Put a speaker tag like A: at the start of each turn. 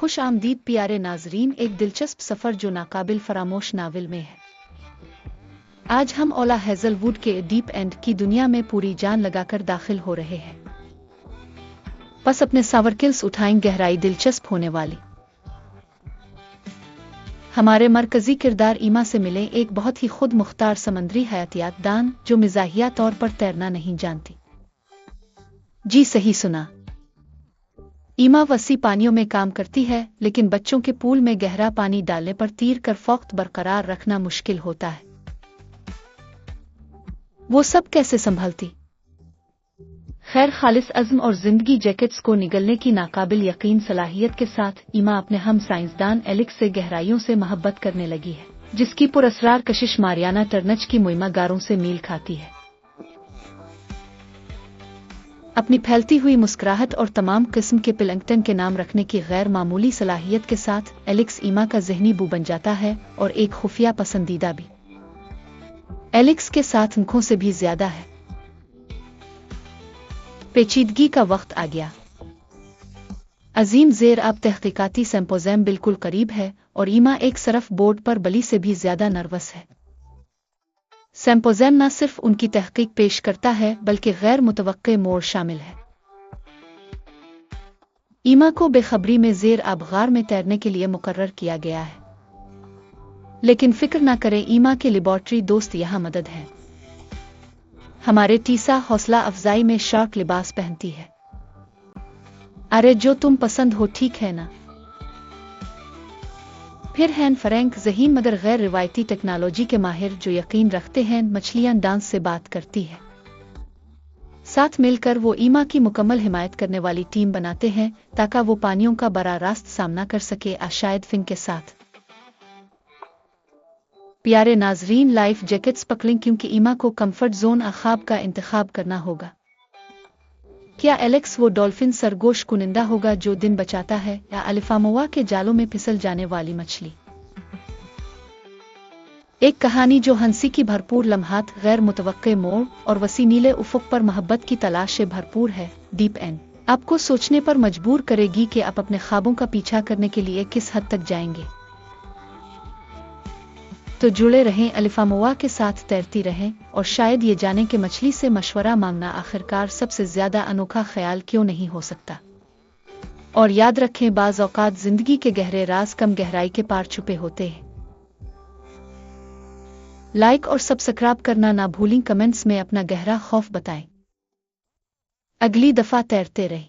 A: खुश आमदीद प्यारे नाजरीन, एक दिलचस्प सफ़र जो नाकाबिल फरामोश नावल में है। आज हम ओला हेज़लवुड के डीप एंड की दुनिया में पूरी जान लगाकर दाखिल हो रहे हैं। बस अपने सावरकिल्स उठाएं गहराई दिलचस्प होने वाली। हमारे मरकजी किरदार ईमा से मिले एक बहुत ही खुद मुख्तार समंदरी हयातियात दान जो मिजाहिया तौर पर तैरना नहीं जानती। जी सही सुना, ईमा वसी पानियों में काम करती है, लेकिन बच्चों के पूल में गहरा पानी डालने पर तीर कर फोक्त बरकरार रखना मुश्किल होता है। वो सब कैसे संभलती? खैर, खालिस अज़्म और जिंदगी जैकेट्स को निगलने की नाकाबिल यकीन सलाहियत के साथ ईमा अपने हम साइंसदान एलेक्स से गहराइयों से मोहब्बत करने लगी है, जिसकी पुरअसरार कशिश मारियाना टर्नच की मुइमा गारों से मील खाती है। अपनी फैलती हुई मुस्कुराहट और तमाम किस्म के प्लैंकटन के नाम रखने की गैर मामूली सलाहियत के साथ एलेक्स ईमा का ज़हनी बू बन जाता है और एक खुफिया पसंदीदा भी। एलेक्स के साथ आंखों से भी ज्यादा है। पेचीदगी का वक्त आ गया। अजीम ज़ेर अब तहकीकाती सिंपोजियम बिल्कुल करीब है और ईमा एक सरफ बोर्ड पर बली से भी ज्यादा नर्वस है। सिंपोजियम न सिर्फ उनकी तहकीक पेश करता है बल्कि गैर मुतवक्के मोड़ शामिल है। ईमा को बेखबरी में ज़ेर अब गार में तैरने के लिए मुकर्रर किया गया है, लेकिन फिक्र न करें, ईमा के लेबॉर्ट्री दोस्त यहाँ मदद है। हमारे टीसा हौसला अफजाई में शार्क लिबास पहनती है। अरे जो तुम पसंद हो, ठीक है ना? फिर हैन फ्रैंक ज़हीन मगर गैर रिवायती टेक्नोलॉजी के माहिर जो यकीन रखते हैं मछलियां डांस से बात करती है। साथ मिलकर वो ईमा की मुकम्मल हिमायत करने वाली टीम बनाते हैं ताकि वो पानियों का बड़ा रास्त सामना कर सके शायद फिंग के साथ। प्यारे नाजरीन, लाइफ जैकेट्स पकड़ें क्योंकि ईमा को कंफर्ट जोन अखाब का इंतखाब करना होगा। क्या एलेक्स वो डॉल्फिन सरगोश कुनिंदा होगा जो दिन बचाता है, या अलिफामोआ के जालों में फिसल जाने वाली मछली? एक कहानी जो हंसी की भरपूर लम्हात, गैर मुतवक्के मोड़ और वसी नीले उफुक पर मोहब्बत की तलाश से भरपूर है। डीप एंड आपको सोचने पर मजबूर करेगी कि आप अपने ख्वाबों का पीछा करने के लिए किस हद तक जाएंगे। तो जुड़े रहें, अलिफामोआ के साथ तैरती रहें और शायद ये जाने कि मछली से मशवरा मांगना आखिरकार सबसे ज्यादा अनोखा ख्याल क्यों नहीं हो सकता। और याद रखें, बाज़ औक़ात जिंदगी के गहरे राज कम गहराई के पार छुपे होते हैं। लाइक और सब्सक्राइब करना ना भूलें। कमेंट्स में अपना गहरा खौफ बताएं। अगली दफा तैरते रहें।